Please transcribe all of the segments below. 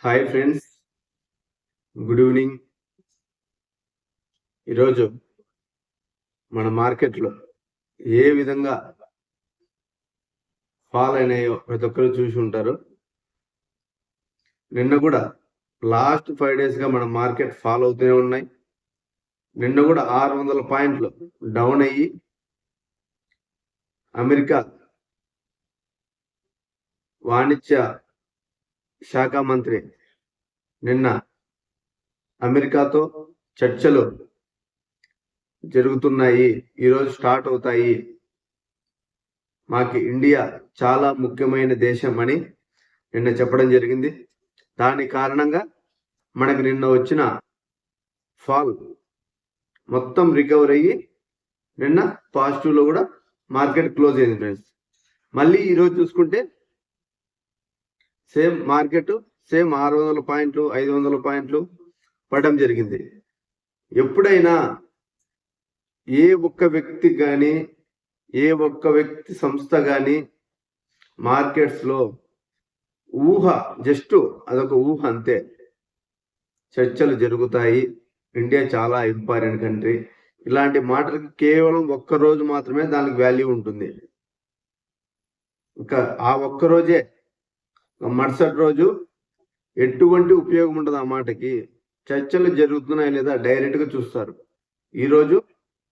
Hi friends, good evening. ఈరోజు మన మార్కెట్లో ఏ విధంగా ఫాల్ అయినాయో ప్రతి ఒక్కరు చూసి ఉంటారు. నిన్న కూడా లాస్ట్ 5 డేస్గా మన మార్కెట్ ఫాల్ అవుతూనే ఉన్నాయి. నిన్న కూడా 600 పాయింట్లు డౌన్ అయ్యి అమెరికా వాణిజ్య శాఖ మంత్రి నిన్న అమెరికాతో చర్చలు జరుగుతున్నాయి, ఈరోజు స్టార్ట్ అవుతాయి, మాకు ఇండియా చాలా ముఖ్యమైన దేశం అని నిన్న చెప్పడం జరిగింది. దాని కారణంగా మనకు నిన్న వచ్చిన ఫాల్ మొత్తం రికవర్ అయ్యి నిన్న పాజిటివ్లో కూడా మార్కెట్ క్లోజ్ అయింది ఫ్రెండ్స్. మళ్ళీ ఈరోజు చూసుకుంటే సేమ్ మార్కెట్ 600 పాయింట్లు 500 పాయింట్లు పడడం జరిగింది. ఎప్పుడైనా ఏ ఒక్క వ్యక్తి కానీ ఏ ఒక్క వ్యక్తి సంస్థ కానీ మార్కెట్స్లో ఊహ, జస్ట్ అదొక ఊహ అంతే. చర్చలు జరుగుతాయి, ఇండియా చాలా ఇంపార్టెంట్ కంట్రీ, ఇలాంటి మాటలకి కేవలం ఒక్కరోజు మాత్రమే దానికి వాల్యూ ఉంటుంది. ఇంకా ఆ ఒక్కరోజే, మరుసటి రోజు ఎటువంటి ఉపయోగం ఉండదు ఆ మాటకి. చర్చలు జరుగుతున్నాయి లేదా డైరెక్ట్గా చూస్తారు. ఈరోజు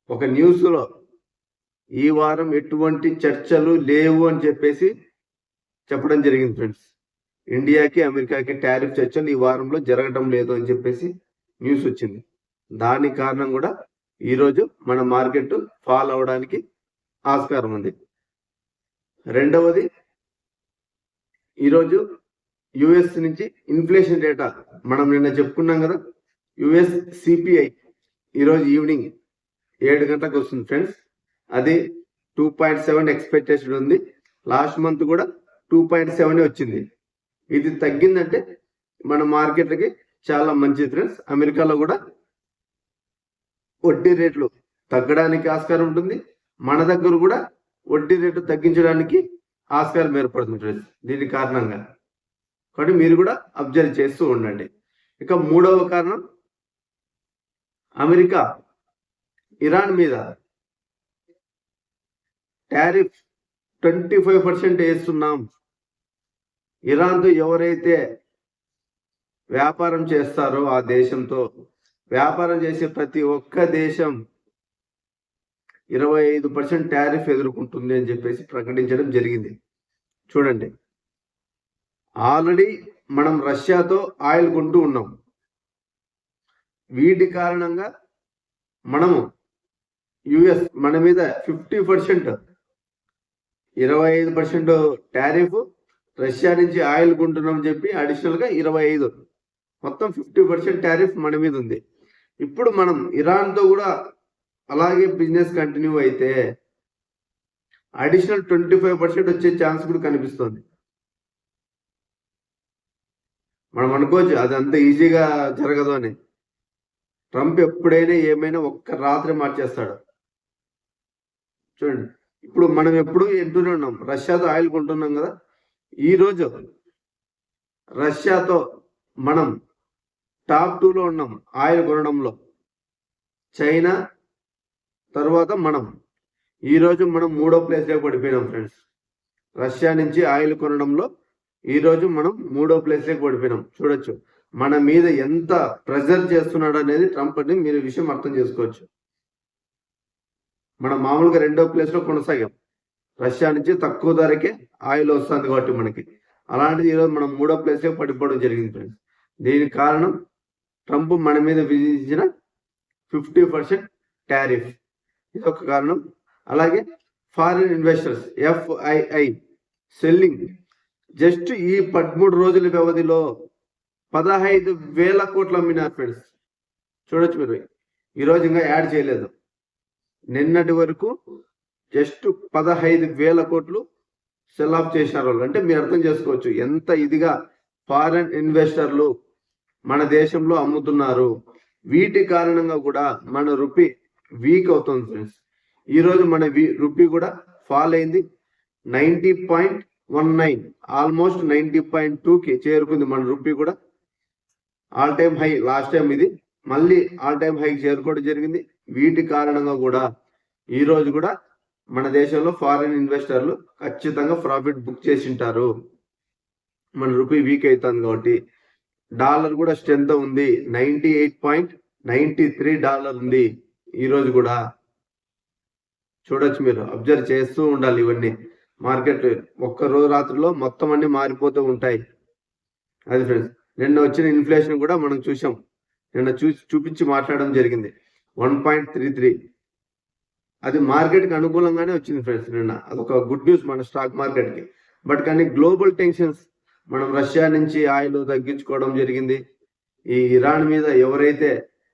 ఒక న్యూస్లో ఈ వారం ఎటువంటి చర్చలు లేవు అని చెప్పేసి చెప్పడం జరిగింది ఫ్రెండ్స్. ఇండియాకి అమెరికాకి టారిఫ్ చర్చలు ఈ వారంలో జరగడం లేదు అని చెప్పేసి న్యూస్ వచ్చింది. దాని కారణం కూడా ఈరోజు మన మార్కెట్ ఫాల్ అవడానికి ఆస్కారం ఉంది. రెండవది, ఈరోజు యుఎస్ నుంచి ఇన్ఫ్లేషన్ డేటా మనం నిన్న చెప్పుకున్నాం కదా. యుఎస్ సిపిఐ ఈరోజు ఈవినింగ్ 7 గంటలకు వస్తుంది ఫ్రెండ్స్. అది 2.7 ఎక్స్పెక్టేషన్ ఉంది. లాస్ట్ మంత్ కూడా 2.7 వచ్చింది. ఇది తగ్గిందంటే మన మార్కెట్లకి చాలా మంచిది ఫ్రెండ్స్. అమెరికాలో కూడా వడ్డీ రేట్లు తగ్గడానికి ఆస్కారం ఉంటుంది, మన దగ్గర కూడా వడ్డీ రేటు తగ్గించడానికి ఆస్కారం ఏర్పడుతుంది ఫ్రెండ్స్. దీని కారణంగా కాబట్టి మీరు కూడా అబ్జర్వ్ చేస్తూ ఉండండి. ఇక మూడవ కారణం, అమెరికా ఇరాన్ మీద టారిఫ్ 25% వేస్తున్నాం. ఇరాన్తో ఎవరైతే వ్యాపారం చేస్తారో ఆ దేశంతో వ్యాపారం చేసే ప్రతి ఒక్క దేశం 25% టారిఫ్ ఎదుర్కొంటుంది అని చెప్పేసి ప్రకటించడం జరిగింది. చూడండి, ఆల్రెడీ మనం రష్యాతో ఆయిల్ కొంటూ ఉన్నాం. వీటి కారణంగా మనము యుఎస్ మన మీద 50%, 25% టారిఫ్, రష్యా నుంచి ఆయిల్ కొంటున్నాం చెప్పి అడిషనల్గా 25, మొత్తం 50% టారిఫ్ మన మీద ఉంది. ఇప్పుడు మనం ఇరాన్తో కూడా అలాగే బిజినెస్ కంటిన్యూ అయితే అడిషనల్ 25% వచ్చే ఛాన్స్ కూడా కనిపిస్తుంది. మనం అనుకోవచ్చు అది అంత ఈజీగా జరగదు అని. ట్రంప్ ఎప్పుడైనా ఏమైనా ఒక్క రాత్రి మార్చేస్తాడు. చూడండి, ఇప్పుడు మనం ఎప్పుడు ఎంటూనే ఉన్నాం, రష్యాతో ఆయిల్ కొంటున్నాం కదా. ఈరోజు రష్యాతో మనం టాప్ 2లో ఉన్నాం ఆయిల్ కొనడంలో. చైనా తర్వాత మనం ఈరోజు మనం 3వ ప్లేస్లో పడిపోయినాం ఫ్రెండ్స్. రష్యా నుంచి ఆయిల్ కొనడంలో ఈరోజు మనం 3వ ప్లేస్లోకి పడిపోయినాం. చూడొచ్చు మన మీద ఎంత ప్రెజర్ చేస్తున్నాడు అనేది ట్రంప్ అని మీరు విషయం అర్థం చేసుకోవచ్చు. మనం మామూలుగా 2వ ప్లేస్లో కొనసాగాం, రష్యా నుంచి తక్కువ ధరకే ఆయిల్ వస్తుంది కాబట్టి మనకి. అలాంటిది ఈరోజు మనం 3వ ప్లేస్లో పడిపోవడం జరిగింది ఫ్రెండ్స్. దీనికి కారణం ట్రంప్ మన మీద విధించిన 50% టారిఫ్, ఇది ఒక కారణం. అలాగే foreign investors FII selling just ఈ 13 రోజుల వ్యవధిలో 15,000 కోట్లు అమ్మినారు ఫ్రెండ్స్. చూడొచ్చు మీరు, ఈరోజు ఇంకా యాడ్ చేయలేదు. నిన్నటి వరకు జస్ట్ 15,000 కోట్లు సెల్ ఆఫ్ చేసినారు వాళ్ళు. అంటే మీరు అర్థం చేసుకోవచ్చు ఎంత ఇదిగా ఫారిన్ ఇన్వెస్టర్లు మన దేశంలో అమ్ముతున్నారు. వీటి కారణంగా కూడా మన రూపీ వీక్ అవుతుంది ఫ్రెండ్స్. ఈరోజు మన రూపీ కూడా ఫాల్ అయింది. 90.19, ఆల్మోస్ట్ 90.2కి చేరుకుంది మన రూపీ కూడా. All time high, last time ఇది మళ్ళీ ఆల్ టైమ్ హైకి చేరుకోవడం జరిగింది. వీటి కారణంగా కూడా ఈ రోజు కూడా మన దేశంలో ఫారిన్ ఇన్వెస్టర్లు ఖచ్చితంగా ప్రాఫిట్ బుక్ చేసి ఉంటారు. మన రూపీ వీక్ అవుతుంది కాబట్టి. డాలర్ కూడా స్ట్రెంత్ ఉంది, 98.93 డాలర్ ఉంది ఈ రోజు కూడా. చూడొచ్చు, మీరు అబ్జర్వ్ చేస్తూ ఉండాలి. ఇవన్నీ మార్కెట్ ఒక్క రోజు రాత్రిలో మొత్తం అన్ని మారిపోతూ ఉంటాయి. అది ఫ్రెండ్స్, నిన్న వచ్చిన ఇన్ఫ్లేషన్ కూడా మనం చూసాం. నిన్న చూపించి మాట్లాడడం జరిగింది. 1.33, అది మార్కెట్కి అనుకూలంగానే వచ్చింది ఫ్రెండ్స్ నిన్న. అదొక గుడ్ న్యూస్ మన స్టాక్ మార్కెట్కి. బట్ కానీ గ్లోబల్ టెన్షన్స్, మనం రష్యా నుంచి ఆయిల్ తగ్గించుకోవడం జరిగింది. ఈ ఇరాన్ మీద ఎవరైతే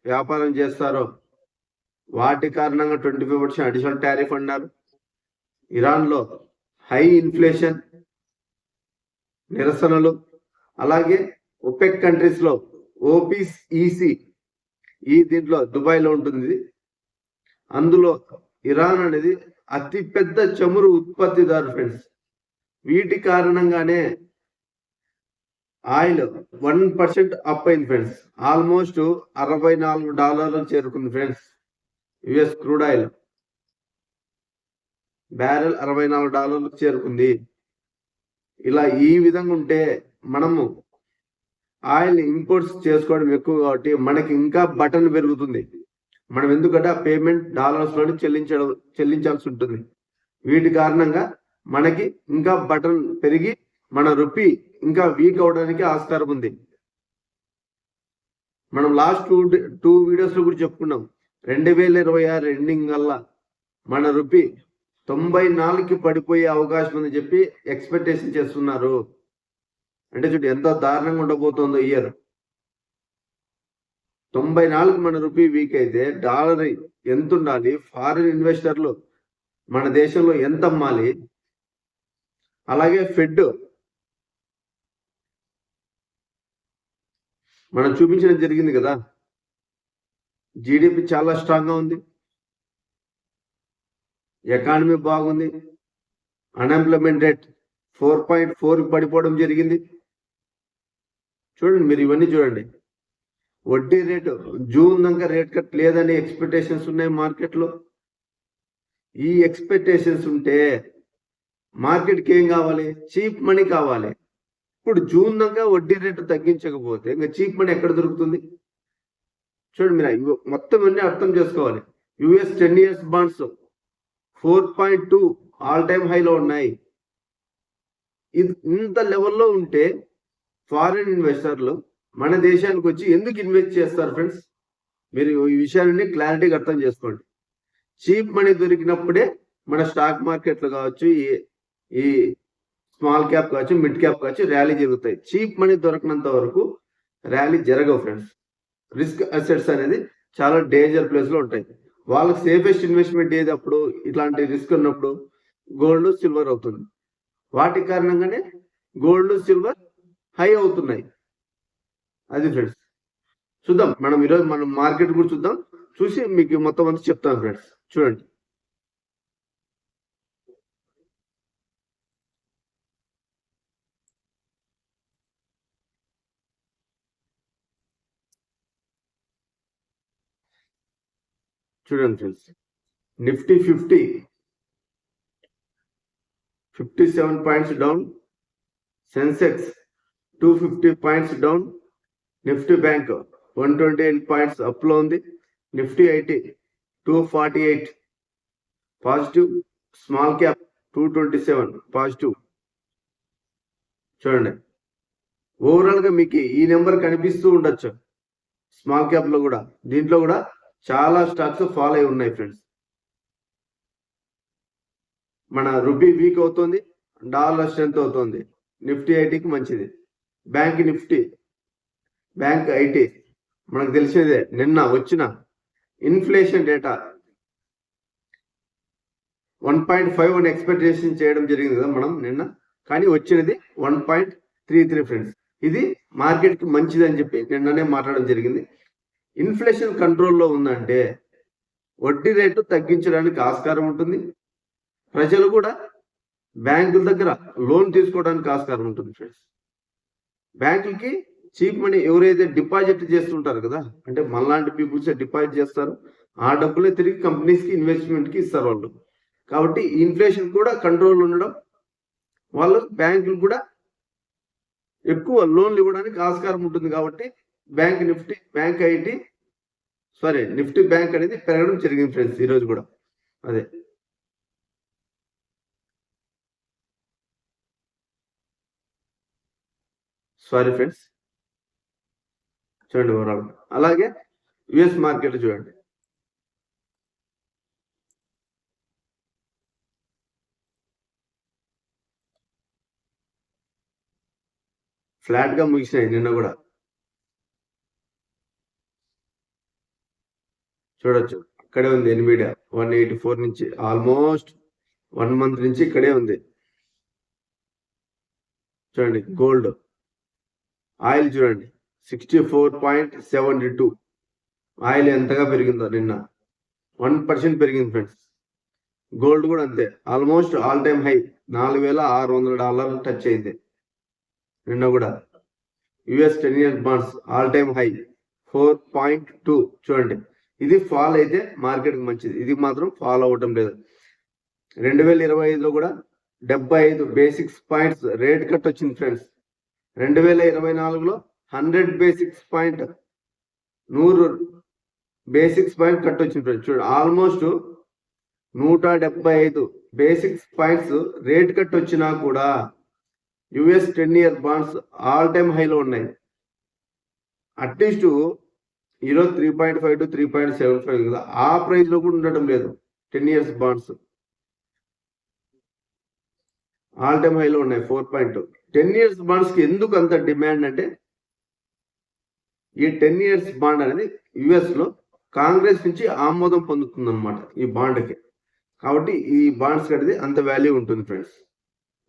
వ్యాపారం చేస్తారో వాటి కారణంగా 25% అడిషనల్ టారిఫ్ అన్నారు. ఇరాన్లో హై ఇన్ఫ్లేషన్ నిరసనలు, అలాగే ఒపెక్ కంట్రీస్ లో ఓపీఈసీ, దీంట్లో దుబాయ్లో ఉంటుంది. అందులో ఇరాన్ అనేది అతి పెద్ద చమురు ఉత్పత్తిదారు ఫ్రెండ్స్. వీటి కారణంగానే ఆయిల్ 1% అప్ అయింది ఫ్రెండ్స్. ఆల్మోస్ట్ $64 చేరుకుంది friends. US crude oil barrel $64 చేరుకుంది. ఇలా ఈ విధంగా ఉంటే మనము ఆయిల్ ఇంపోర్ట్స్ చేసుకోవడం ఎక్కువ కాబట్టి మనకి ఇంకా బటన్ పెరుగుతుంది. మనం ఎందుకంటే ఆ పేమెంట్ డాలర్స్ లోనే చెల్లించాల్సి ఉంటుంది. వీటి కారణంగా మనకి ఇంకా బటన్ పెరిగి మన రూపీ ఇంకా వీక్ అవడానికి ఆస్కారం ఉంది. మనం లాస్ట్ టూ వీడియోస్ లో కూడా చెప్పుకున్నాం. 2026 ఎండింగ్ వల్ల మన రూపీ 94కి పడిపోయే అవకాశం ఉందని చెప్పి ఎక్స్పెక్టేషన్ చేస్తున్నారు. అంటే చూడు ఎంత దారుణంగా ఉండబోతుందో ఇయర్. 94 మన రూపీ వీక్ అయితే డాలర్ ఎంత ఉండాలి? ఫారిన్ ఇన్వెస్టర్లు మన దేశంలో ఎంత అమ్మాలి? అలాగే ఫెడ్ మనం చూపించడం జరిగింది కదా, జీడిపి చాలా స్ట్రాంగ్ గా ఉంది, ఎకానమీ బాగుంది, అన్ఎంప్లాయ్మెంట్ రేట్ 4.4 పడిపోవడం జరిగింది. చూడండి మీరు, ఇవన్నీ చూడండి. వడ్డీ రేటు జూన్ దాకా రేట్ కట్ లేదని ఎక్స్పెక్టేషన్స్ ఉన్నాయి మార్కెట్లో. ఈ ఎక్స్పెక్టేషన్స్ ఉంటే మార్కెట్కి ఏం కావాలి? చీప్ మనీ కావాలి. ఇప్పుడు జూన్ దాకా వడ్డీ రేటు తగ్గించకపోతే ఇంకా చీప్ మనీ ఎక్కడ దొరుకుతుంది? చూడండి మీరు, మొత్తం అన్ని అర్థం చేసుకోవాలి. US 10 years bonds 4.2 all time హైలో ఉన్నాయి. ఇది ఇంత లెవెల్లో ఉంటే ఫారిన్ ఇన్వెస్టర్లు మన దేశానికి వచ్చి ఎందుకు ఇన్వెస్ట్ చేస్తారు ఫ్రెండ్స్? మీరు ఈ విషయాన్ని క్లారిటీగా అర్థం చేసుకోండి. చీప్ మనీ దొరికినప్పుడే మన స్టాక్ మార్కెట్లు కావచ్చు, ఈ స్మాల్ క్యాప్ కావచ్చు, మిడ్ క్యాప్ కావచ్చు ర్యాలీ జరుగుతాయి. చీప్ మనీ దొరకనంత వరకు ర్యాలీ జరగవు ఫ్రెండ్స్. రిస్క్ అసెట్స్ అనేది చాలా డేంజర్ ప్లేస్ లో ఉంటాయి. వాళ్ళకి సేఫెస్ట్ ఇన్వెస్ట్మెంట్ ఏది అప్పుడు? ఇట్లాంటి రిస్క్ ఉన్నప్పుడు గోల్డ్, సిల్వర్ అవుతుంది. వాటి కారణంగానే గోల్డ్, సిల్వర్ హై అవుతున్నాయి. అది ఫ్రెండ్స్. చూద్దాం మనం ఈరోజు మనం మార్కెట్ కూడా చూద్దాం. చూసి మీకు మొత్తం అంతా చెప్తాను ఫ్రెండ్స్. చూడండి, చూడండి friends. Nifty 57 points down, Sensex 250 points down, Nifty bank 128 points up లో ఉంది, Nifty 80 248 positive, small cap 227 positive. చూడండి, ఓవరాల్ గా మీకు ఈ నెంబర్ కనిపిస్తూ ఉండొచ్చు. స్మాల్ క్యాప్ లో కూడా, దీంట్లో కూడా చాలా స్టాక్స్ ఫాలో అయి ఉన్నాయి ఫ్రెండ్స్. మన రూపీ వీక్ అవుతుంది, డాలర్ స్ట్రెంత్ అవుతుంది. నిఫ్టీ 80కి మంచిది. బ్యాంక్ 80 మనకు తెలిసేదే. నిన్న వచ్చిన ఇన్ఫ్లేషన్ డేటా 1.5 అని ఎక్స్పెక్టేషన్ చేయడం జరిగింది కదా మనం నిన్న, కానీ వచ్చినది 1.33 ఫ్రెండ్స్. ఇది మార్కెట్కి మంచిది అని చెప్పి నిన్ననే మాట్లాడడం జరిగింది. ఇన్ఫ్లేషన్ కంట్రోల్లో ఉందంటే వడ్డీ రేటు తగ్గించడానికి ఆస్కారం ఉంటుంది. ప్రజలు కూడా బ్యాంకుల దగ్గర లోన్ తీసుకోవడానికి ఆస్కారం ఉంటుంది ఫ్రెండ్స్. బ్యాంకులకి చీప్ మనీ ఎవరైతే డిపాజిట్ చేస్తుంటారు కదా, అంటే మనలాంటి పీపుల్స్ డిపాజిట్ చేస్తారు, ఆ డబ్బులే తిరిగి కంపెనీస్ కి ఇన్వెస్ట్మెంట్ కి ఇస్తారు వాళ్ళు. కాబట్టి ఇన్ఫ్లేషన్ కూడా కంట్రోల్ ఉండడం, వాళ్ళు బ్యాంకులు కూడా ఎక్కువ లోన్లు ఇవ్వడానికి ఆస్కారం ఉంటుంది. కాబట్టి నిఫ్టీ బ్యాంక్ అనేది పెరగడం జరిగింది ఫ్రెండ్స్ ఈ రోజు కూడా. అదే సారీ ఫ్రెండ్స్, చూడండి ఓవరాల్. అలాగే యుఎస్ మార్కెట్ చూడండి, ఫ్లాట్ గా ముగిసినాయి నిన్న కూడా. చూడొచ్చు ఇక్కడే ఉంది ఎన్విడియా 184 నుంచి ఆల్మోస్ట్ 1 మంత్ నుంచి ఇక్కడే ఉంది. చూడండి గోల్డ్, ఆయిల్ చూడండి 64.72. ఆయిల్ ఎంతగా పెరిగిందో నిన్న 1% పెరిగింది ఫ్రెండ్స్. గోల్డ్ కూడా అంతే, almost all time high $4,600 touch అయింది నిన్న కూడా. US 10 years bonds all time high 4.2. చూడండి, ఇది ఫాల్ అయితే మార్కెట్కి మంచిది, ఇది మాత్రం ఫాల్ అవ్వటం లేదు. 2025లో కూడా 75 బేసిక్స్ పాయింట్స్ రేట్ కట్ వచ్చింది ఫ్రెండ్స్. 2024లో 100 basics point 100 basics point cut వచ్చింది ఫ్రెండ్స్. చూడండి, almost 175 basics points rate cut వచ్చినా కూడా US 10 years bonds all time హైలో ఉన్నాయి. అట్లీస్ట్ ఈరోజు 3.5 to 3.75 కదా, ఆ ప్రైస్ లో కూడా ఉండటం లేదు. 10 years బాండ్స్ ఆల్ టైమ్ హైలో ఉన్నాయి 4.2. 10 years బాండ్స్ కి ఎందుకు అంత డిమాండ్ అంటే, ఈ 10 years బాండ్ అనేది యుఎస్ లో కాంగ్రెస్ నుంచి ఆమోదం పొందుతుంది అనమాట ఈ బాండ్ కి. కాబట్టి ఈ బాండ్స్ అనేది అంత వాల్యూ ఉంటుంది ఫ్రెండ్స్.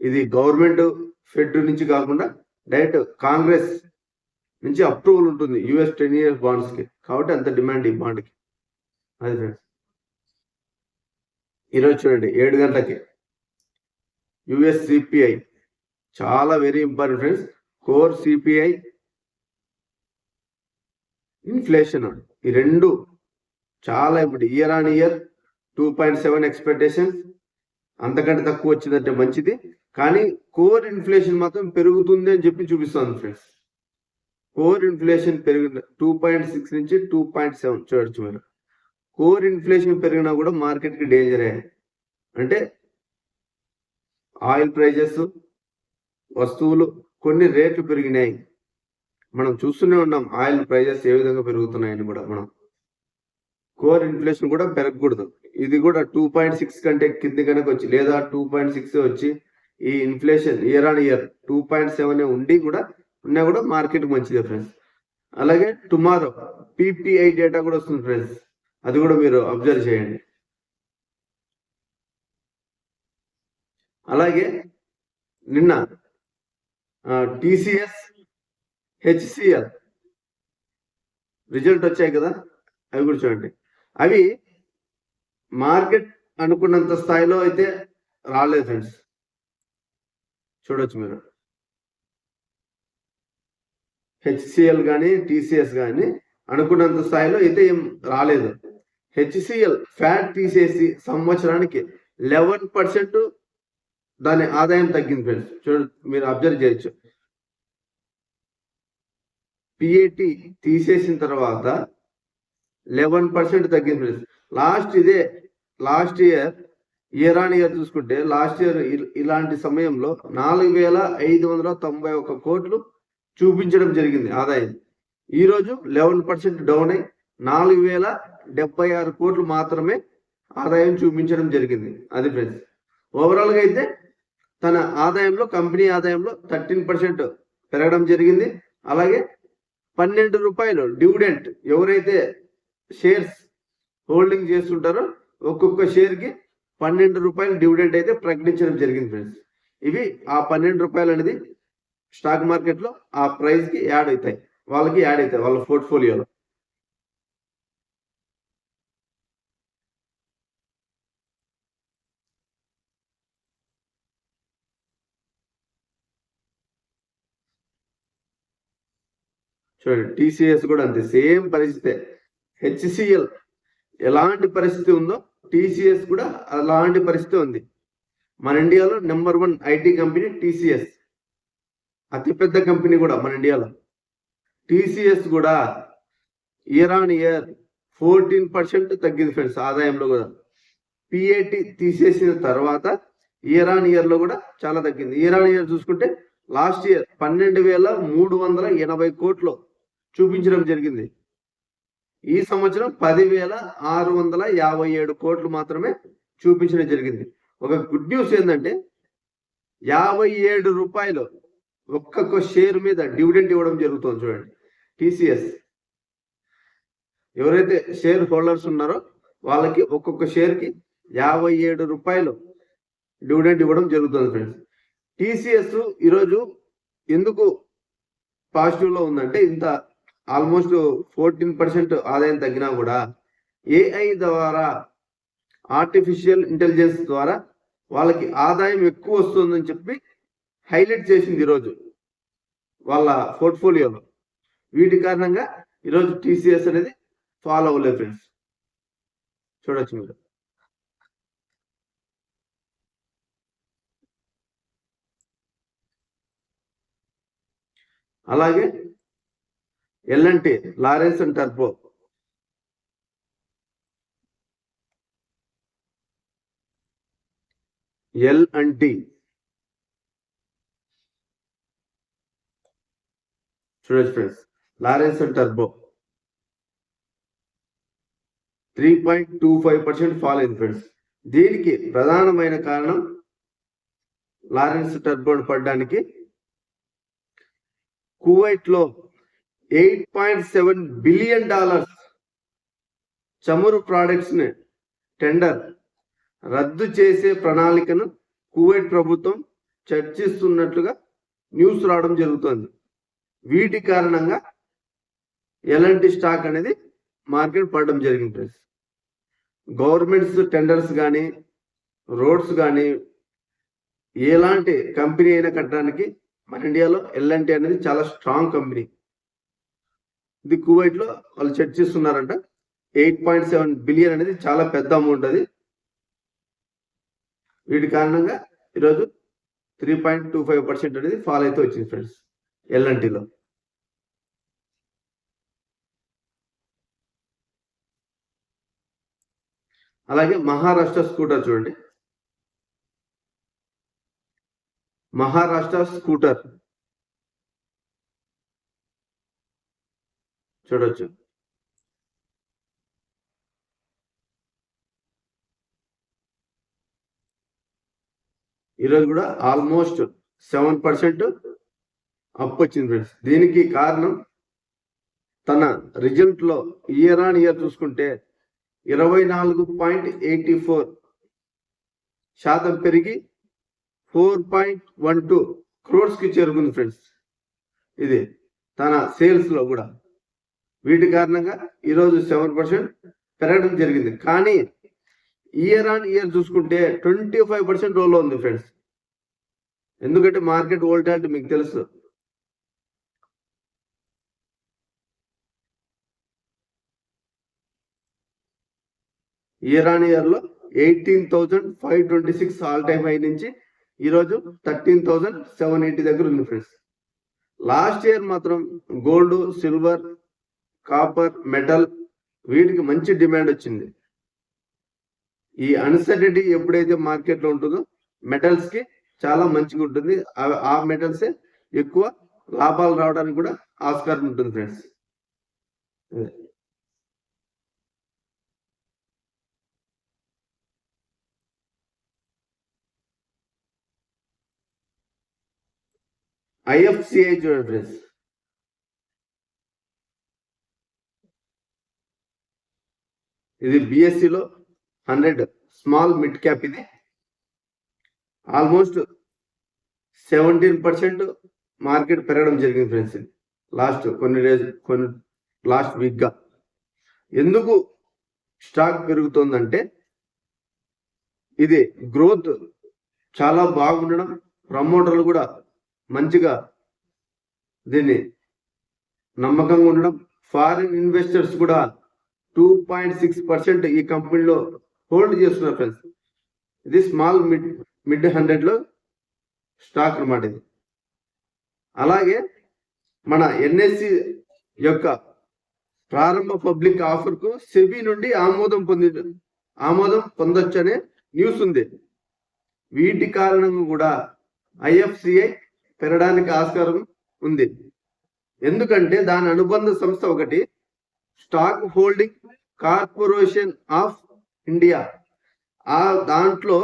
ఇది గవర్నమెంట్ ఫెడ్ నుంచి కాకుండా డైరెక్ట్ కాంగ్రెస్ నుంచి అప్రూవల్ ఉంటుంది యుఎస్ 10 years బాండ్స్ కి. కాబట్టి అంత డిమాండ్ ఈ బాండ్ కి. అది ఫ్రెండ్స్, ఈరోజు చూడండి 7 గంటలకి యుఎస్ సిపిఐ, చాలా very important friends. Core CPI, inflation, ఈ రెండు చాలా ఇప్పుడు ఇయర్ ఆన్ ఇయర్ 2.7 ఎక్స్పెక్టేషన్, అంతకంటే తక్కువ వచ్చిందంటే మంచిది. కానీ కోర్ ఇన్ఫ్లేషన్ మాత్రం పెరుగుతుంది అని చెప్పి చూపిస్తుంది ఫ్రెండ్స్. కోర్ ఇన్ఫ్లేషన్ పెరిగిన 2.6 నుంచి 2.7 చూడొచ్చు మీరు. కోర్ ఇన్ఫ్లేషన్ పెరిగినా కూడా మార్కెట్ కి డేంజరే. అంటే ఆయిల్ ప్రైజెస్, వస్తువులు కొన్ని రేట్లు పెరిగినాయి, మనం చూస్తూనే ఉన్నాం ఆయిల్ ప్రైజెస్ ఏ విధంగా పెరుగుతున్నాయని కూడా. మనం కోర్ ఇన్ఫ్లేషన్ కూడా పెరగకూడదు. ఇది కూడా 2.6 కంటే కింది కనుక వచ్చి, లేదా 2.6 వచ్చి ఈ ఇన్ఫ్లేషన్ ఇయర్ ఆన్ ఇయర్ 2.7 ఉండి కూడా ఉన్నా కూడా మార్కెట్ మంచిదే ఫ్రెండ్స్. అలాగే టుమారో పిపిఐ డేటా కూడా వస్తుంది ఫ్రెండ్స్, అది కూడా మీరు అబ్జర్వ్ చేయండి. అలాగే నిన్న టిసిఎస్, హెచ్సిఎల్ రిజల్ట్ వచ్చాయి కదా, అవి కూడా చూడండి. అవి మార్కెట్ అనుకున్నంత స్థాయిలో అయితే రాలేదు ఫ్రెండ్స్. చూడొచ్చు మీరు, హెచ్సిఎల్ కానీ టిసిఎస్ కానీ అనుకున్నంత స్థాయిలో అయితే ఏం రాలేదు. హెచ్సిఎల్ ఫ్యాట్ తీసేసి సంవత్సరానికి 11% దాని ఆదాయం తగ్గింది ఫ్రెండ్స్. చూడండి, మీరు అబ్జర్వ్ చేయొచ్చు. పిఏటి తీసేసిన తర్వాత 11% తగ్గింది friends. Last year on year చూసుకుంటే, లాస్ట్ ఇయర్ ఇలాంటి సమయంలో 4,591 కోట్లు చూపించడం జరిగింది ఆదాయం. ఈరోజు 11% డౌన్ అయి 4,076 కోట్లు మాత్రమే ఆదాయం చూపించడం జరిగింది. అది ఫ్రెండ్స్, ఓవరాల్ గా అయితే తన ఆదాయంలో, కంపెనీ ఆదాయంలో 13% పెరగడం జరిగింది. అలాగే 12 రూపాయలు డివిడెంట్, ఎవరైతే షేర్స్ హోల్డింగ్ చేస్తుంటారో ఒక్కొక్క షేర్ కి 12 రూపాయలు డివిడెంట్ అయితే ప్రకటించడం జరిగింది ఫ్రెండ్స్. ఇవి ఆ 12 రూపాయలు అనేది స్టాక్ మార్కెట్ లో ఆ ప్రైస్ కి యాడ్ అవుతాయి, వాళ్ళ పోర్ట్ఫోలియోలో. చూడండి, టీసీఎస్ కూడా అంతే, సేమ్ పరిస్థితే. హెచ్సిఎల్ ఎలాంటి పరిస్థితి ఉందో టీసీఎస్ కూడా అలాంటి పరిస్థితి ఉంది. మన ఇండియాలో నెంబర్ 1 ఐటీ కంపెనీ టీసీఎస్, అతిపెద్ద కంపెనీ కూడా మన ఇండియాలో. టీసీఎస్ కూడా ఇయర్ ఆన్ ఇయర్ 14% తగ్గింది ఫ్రెండ్స్ ఆదాయంలో కూడా. పిఏటి తీసేసిన తర్వాత ఇయర్ ఆన్ ఇయర్ లో కూడా చాలా తగ్గింది. ఇయర్ ఆన్ ఇయర్ చూసుకుంటే లాస్ట్ ఇయర్ 12,380 కోట్లు చూపించడం జరిగింది. ఈ సంవత్సరం 10,657 కోట్లు మాత్రమే చూపించడం జరిగింది. ఒక గుడ్ న్యూస్ ఏంటంటే 57 రూపాయలు ఒక్కొక్క షేర్ మీద డివిడెండ్ ఇవ్వడం జరుగుతుంది. చూడండి, టీసీఎస్ ఎవరైతే షేర్ హోల్డర్స్ ఉన్నారో వాళ్ళకి ఒక్కొక్క షేర్కి 57 రూపాయలు డివిడెండ్ ఇవ్వడం జరుగుతుంది ఫ్రెండ్స్. టీసీఎస్ ఈరోజు ఎందుకు పాజిటివ్లో ఉందంటే, ఇంత ఆల్మోస్ట్ 14% ఆదాయం తగ్గినా కూడా ఏఐ ద్వారా, ఆర్టిఫిషియల్ ఇంటెలిజెన్స్ ద్వారా వాళ్ళకి ఆదాయం ఎక్కువ వస్తుందని చెప్పి హైలైట్ చేసింది ఈరోజు వాళ్ళ పోర్ట్ఫోలియోలో. వీటి కారణంగా ఈరోజు టీసీఎస్ అనేది ఫాలో అవ్వలేదు ఫ్రెండ్స్. చూడొచ్చు మీరు. అలాగే L&T, Lawrence and turbo, L&T చూడొచ్చు friends, Lawrence and turbo 3.25% fall అయింది ఫ్రెండ్స్. దీనికి ప్రధానమైన కారణం లారెన్స్ టర్బో పడడానికి కువైట్ లో $8.7 బిలియన్ చమురు ప్రాడక్ట్స్ ని టెండర్ రద్దు చేసే ప్రణాళికను కువైట్ ప్రభుత్వం చర్చిస్తున్నట్లుగా న్యూస్ రావడం జరుగుతుంది. వీటి కారణంగా ఎలాంటి స్టాక్ అనేది మార్కెట్ పడడం జరిగింది ఫ్రెండ్స్. గవర్నమెంట్స్ టెండర్స్ కానీ, రోడ్స్ కానీ, ఎలాంటి కంపెనీ అయినా కట్టడానికి మన ఇండియాలో ఎల్ఎన్టీ అనేది చాలా స్ట్రాంగ్ కంపెనీ. ఇది కువైట్ లో వాళ్ళు చర్చిస్తున్నారంట. 8.7 బిలియన్ అనేది చాలా పెద్ద అమౌంట్ అది. వీటి కారణంగా ఈరోజు 3.25% అనేది ఫాల్ అయితే వచ్చింది ఫ్రెండ్స్ ఎల్ఎన్టీలో. అలాగే మహారాష్ట్ర స్కూటర్ చూడండి, మహారాష్ట్ర స్కూటర్ చూడొచ్చు. ఈరోజు కూడా ఆల్మోస్ట్ 7% అప్ వచ్చింది ఫ్రెండ్స్. దీనికి కారణం తన రిజల్ట్ లో ఇయర్ ఆన్ ఇయర్ చూసుకుంటే 24.84% పెరిగి 4.12 crores కి చేరుకుంది ఫ్రెండ్స్. ఇది తన సేల్స్ లో కూడా. వీటి కారణంగా ఈరోజు 7% పెరగడం జరిగింది. కానీ ఇయర్ ఆన్ ఇయర్ చూసుకుంటే 25% రోల్ ఉంది ఫ్రెండ్స్. ఎందుకంటే మార్కెట్ వోల్టాలిటీ మీకు తెలుసు. ఇయర్ ఆన్ ఇయర్ లో 18,526 ఆల్ టైమ్ హై నుంచి ఈరోజు 13,780 దగ్గర ఉంది ఫ్రెండ్స్. లాస్ట్ ఇయర్ మాత్రం గోల్డ్, సిల్వర్, కాపర్, మెటల్ వీటికి మంచి డిమాండ్ వచ్చింది. ఈ అన్సర్టనిటీ ఎప్పుడైతే మార్కెట్ లో ఉంటుందో మెటల్స్ కి చాలా మంచిగా ఉంటుంది. ఆ మెటల్సే ఎక్కువ లాభాలు రావడానికి కూడా ఆస్కారం ఉంటుంది ఫ్రెండ్స్. ఐఎఫ్సిఐ చూడండి ఫ్రెండ్స్, ఇది బిఎస్సిలో 100 స్మాల్ మిడ్ క్యాప్. ఇది ఆల్మోస్ట్ 17% మార్కెట్ పెరగడం జరిగింది ఫ్రెండ్స్. లాస్ట్ లాస్ట్ వీక్ గా. ఎందుకు స్టాక్ పెరుగుతుందంటే ఇది గ్రోత్ చాలా బాగుండడం, ప్రమోటర్లు కూడా మంచిగా దీన్ని నమ్మకంగా ఉండడం, ఫారిన్ ఇన్వెస్టర్స్ కూడా 2.6% ఈ కంపెనీలో హోల్డ్ చేస్తున్నారు ఫ్రెండ్స్. ఇది స్మాల్ మిడ్ 100 స్టాక్ అన్నమాట ఇది. అలాగే మన ఎన్ఎస్సి యొక్క ప్రారంభ పబ్లిక్ ఆఫర్ కు సెబీ నుండి ఆమోదం పొందొచ్చు అనే న్యూస్ ఉంది. వీటి కారణంగా కూడా ఐఎఫ్సిఐ పెరగడానికి ఆస్కారం ఉంది. ఎందుకంటే దాని అనుబంధ సంస్థ ఒకటి stock holding corporation of India. ఆ దాంట్లో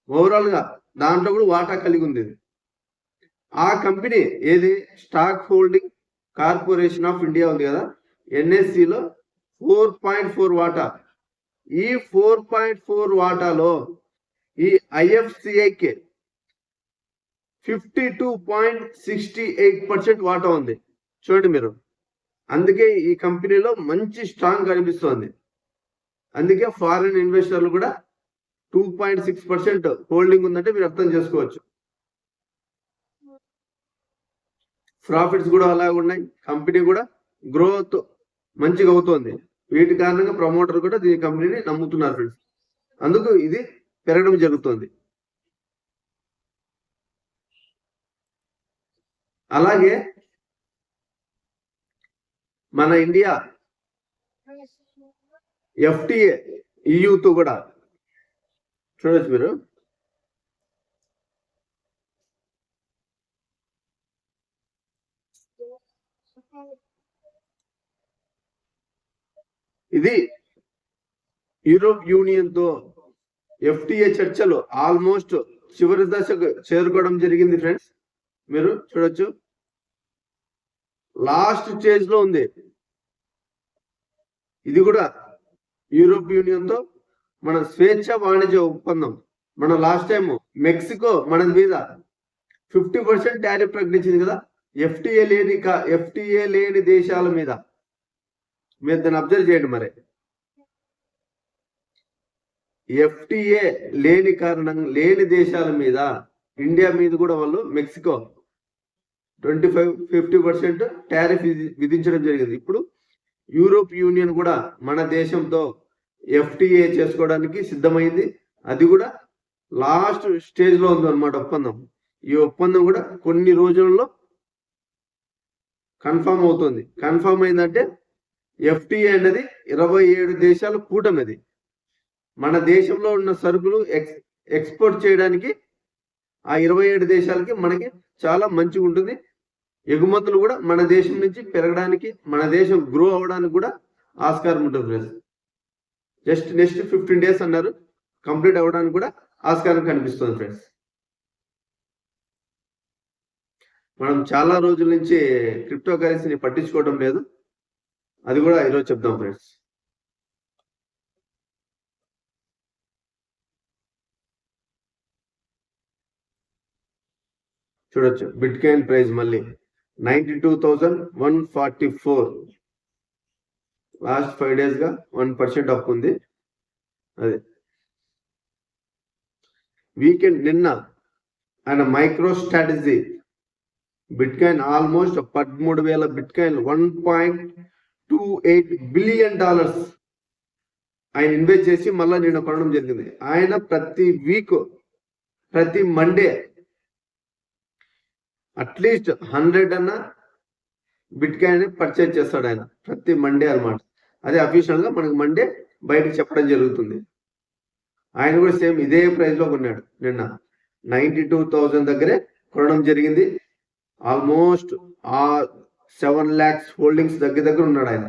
ఓవరాల్ గా దాంట్లో కూడా వాటా కలిగి ఉంది. ఆ కంపెనీ ఏది stock holding corporation of India ఉంది కదా, ఎన్ఎస్సిలో 4.4 వాటా. ఈ 4.4 వాటాలో ఈ ఐఎఫ్సిఐకి 52.68% వాటా ఉంది. చూడండి మీరు, అందుకే ఈ కంపెనీలో మంచి స్ట్రాంగ్ కనిపిస్తోంది. అందుకే ఫారిన్ ఇన్వెస్టర్లు కూడా 2.6% హోల్డింగ్ ఉందంటే మీరు అర్థం చేసుకోవచ్చు. ప్రాఫిట్స్ కూడా అలాగే ఉన్నాయి. కంపెనీ కూడా గ్రోత్ మంచిగా అవుతోంది. వీటి కారణంగా ప్రమోటర్ కూడా ఈ కంపెనీని నమ్ముతున్నారు ఫ్రెండ్స్. అందుకు ఇది పెరగడం జరుగుతుంది. అలాగే మన ఇండియా ఎఫ్టిఏ ఈయూతో కూడా చూడొచ్చు మీరు. ఇది యూరోప్ యూనియన్ తో ఎఫ్టిఏ చర్చలు ఆల్మోస్ట్ చివరి దశకు చేరుకోవడం జరిగింది ఫ్రెండ్స్. మీరు చూడొచ్చు, లాస్ట్ స్టేజ్ లో ఉంది. ఇది కూడా యూరోప్ యూనియన్ తో మన స్వేచ్ఛ వాణిజ్య ఒప్పందం. మన లాస్ట్ టైం మెక్సికో మన మీద 50% టారిఫ్ ప్రకటించింది కదా, ఎఫ్టిఏ లేని దేశాల మీద. మీరు దాన్ని అబ్జర్వ్ చేయండి. మరి ఎఫ్టిఏ లేని దేశాల మీద ఇండియా మీద కూడా వాళ్ళు మెక్సికో 50% టారిఫ్ విధించడం జరిగింది. ఇప్పుడు యూరోప్ యూనియన్ కూడా మన దేశంతో ఎఫ్టిఏ చేసుకోవడానికి సిద్ధమైంది. అది కూడా లాస్ట్ స్టేజ్ లో ఉంది అన్నమాట ఒప్పందం. ఈ ఒప్పందం కూడా కొన్ని రోజుల్లో కన్ఫర్మ్ అవుతుంది. కన్ఫర్మ్ అయిందంటే ఎఫ్టిఏ అనేది 27 దేశాల కూటమిది. మన దేశంలో ఉన్న సరుకులు ఎక్స్పోర్ట్ చేయడానికి ఆ 27 దేశాలకి మనకి చాలా మంచిగా ఉంటుంది. ఎగుమతులు కూడా మన దేశం నుంచి పెరగడానికి, మన దేశం గ్రో అవడానికి కూడా ఆస్కారం ఉంటుంది ఫ్రెండ్స్. జస్ట్ నెక్స్ట్ 15 days అన్నారు, కంప్లీట్ అవ్వడానికి కూడా ఆస్కారం కనిపిస్తుంది ఫ్రెండ్స్. మనం చాలా రోజుల నుంచి క్రిప్టో కరెన్సీని పట్టించుకోవడం లేదు. అది కూడా ఈరోజు చెప్దాం ఫ్రెండ్స్. చూడొచ్చు, బిట్ కాయిన్ ప్రైస్ మళ్ళీ 92,144. లాస్ట్ 5 days గా 1% అప్ ఉంది. అది వీకెండ్ నిన్న ఆయన micro strategy bit coin almost 13,000 bit coin $1.28 billion ఆయన ఇన్వెస్ట్ చేసి మళ్ళీ నిన్న కొనడం జరిగింది. ఆయన ప్రతి వీక్ ప్రతి మండే అట్లీస్ట్ 100 అన్న బిట్ కాయిన్ పర్చేజ్ చేస్తాడు ఆయన ప్రతి మండే అన్నమాట. అదే అఫీషియల్ గా మనకు మండే బయటకు చెప్పడం జరుగుతుంది. ఆయన కూడా సేమ్ ఇదే ప్రైస్ లో కొన్నాడు. నిన్న 92,000 దగ్గరే కొనడం జరిగింది. ఆల్మోస్ట్ 7 lakhs హోల్డింగ్స్ దగ్గర ఉన్నాడు ఆయన.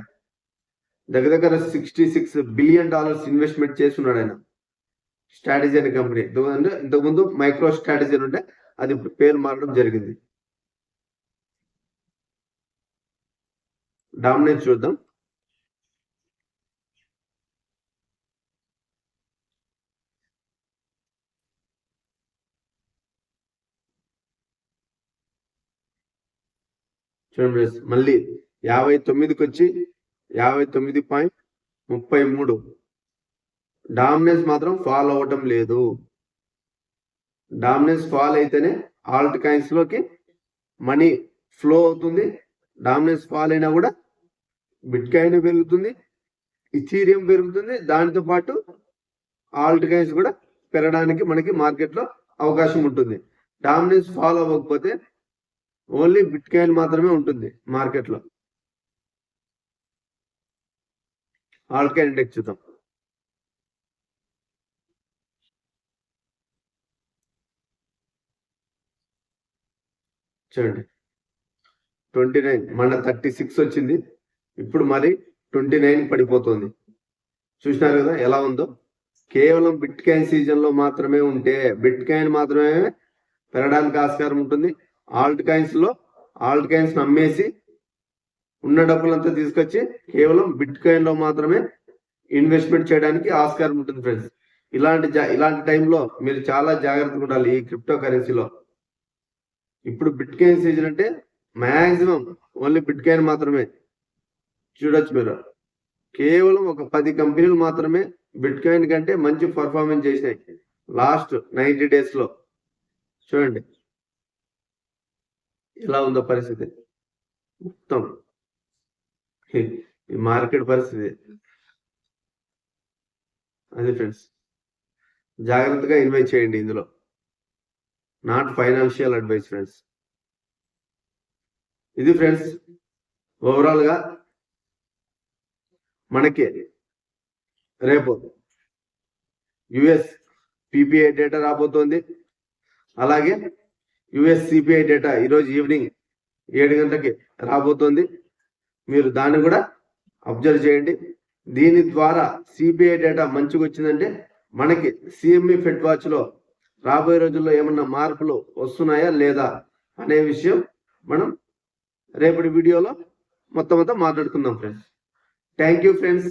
దగ్గర $66 బిలియన్ ఇన్వెస్ట్మెంట్ చేస్తున్నాడు ఆయన. స్ట్రాటజీ అనే కంపెనీ. ఇంతకుముందు మైక్రో స్ట్రాటజీ ఉంటే అది పేరు మారడం జరిగింది. డామినేట్ చూద్దాం. చూడండి మళ్ళీ 59కి వచ్చి 59.33. డామినెన్స్ మాత్రం ఫాల్ అవ్వటం లేదు. డామినెన్స్ ఫాల్ అయితేనే ఆల్ట్ కాయిన్స్ లోకి మనీ ఫ్లో అవుతుంది, డామినెన్స్ ఫాల్ అయినా కూడా బిట్ కాయిన్ పెరుగుతుంది, ఇథీరియం పెరుగుతుంది, దానితో పాటు ఆల్ట్ కాయిన్స్ కూడా పెరగడానికి మనకి మార్కెట్లో అవకాశం ఉంటుంది. డామినెన్స్ ఫాల్ అవ్వకపోతే ఓన్లీ బిట్ కాయిన్ మాత్రమే ఉంటుంది మార్కెట్లో. ఆల్ట్ కాయిన్ ఇండెక్స్ చూద్దాం. చూడండి 29, మన 36 వచ్చింది, ఇప్పుడు మరి 29 పడిపోతుంది. చూసినారు కదా ఎలా ఉందో. కేవలం బిట్ కాయిన్ సీజన్ లో మాత్రమే ఉంటే బిట్ కాయిన్ మాత్రమే పెరగడానికి ఆస్కారం ఉంటుంది. ఆల్ట్ కాయిన్స్ అమ్మేసి ఉన్న డబ్బులంతా తీసుకొచ్చి కేవలం బిట్ కాయిన్ లో మాత్రమే ఇన్వెస్ట్మెంట్ చేయడానికి ఆస్కారం ఉంటుంది ఫ్రెండ్స్. ఇలాంటి టైంలో మీరు చాలా జాగ్రత్తగా ఉండాలి ఈ క్రిప్టో కరెన్సీలో. ఇప్పుడు బిట్ కాయిన్ సీజన్ అంటే మాక్సిమం ఓన్లీ బిట్ కాయిన్ మాత్రమే. చూడొచ్చు మీరు, కేవలం ఒక 10 కంపెనీలు మాత్రమే బిట్ కాయిన్ కంటే మంచి పర్ఫార్మెన్స్ చేసినాయి లాస్ట్ 90 days లో. చూడండి ఎలా ఉందో పరిస్థితి మొత్తం, ఈ మార్కెట్ పరిస్థితి అది ఫ్రెండ్స్. జాగ్రత్తగా ఇన్వెస్ట్ చేయండి ఇందులో, నాట్ ఫైనాన్షియల్ అడ్వైస్ ఫ్రెండ్స్. ఇది ఫ్రెండ్స్ ఓవరాల్ గా మనకి రేపు యుఎస్ పిపిఐ డేటా రాబోతోంది, అలాగే యుఎస్ సిపిఐ డేటా ఈరోజు ఈవినింగ్ 7 గంటలకి రాబోతోంది. మీరు దాన్ని కూడా అబ్జర్వ్ చేయండి. దీని ద్వారా సిపిఐ డేటా మంచిగా వచ్చిందంటే మనకి సిఎంఈ ఫెడ్ వాచ్ లో రాబోయే రోజుల్లో ఏమన్నా మార్పులు వస్తున్నాయా లేదా అనే విషయం మనం రేపటి వీడియోలో మొత్తం మాట్లాడుకుందాం ఫ్రెండ్స్. Thank you friends.